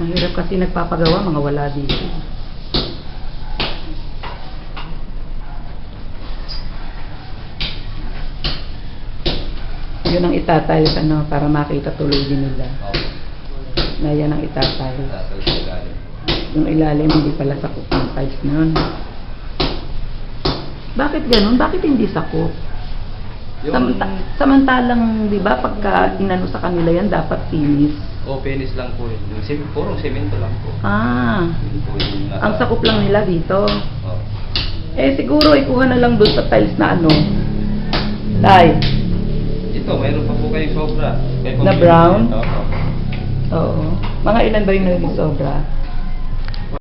Mahirap kasi nagpapagawa, mga wala dito. Yun ang itatiles, ano, para makita tuloy din nila. Na yan ang itatiles. Yung ilalim, hindi pala sakop ng tiles na yun. Bakit ganun? Bakit hindi sakop? Samantalang, di ba, pagka inano sa kanila yan, dapat finish. Penis lang po yun. Yung purong semento lang po. Ang sakop lang nila dito. Oh. Siguro, ikuha na lang doon sa tiles na ano. Ito, mayroon pa po kayong sobra. Na brown? Oo. Oo. Mga ilan ba yung naging sobra?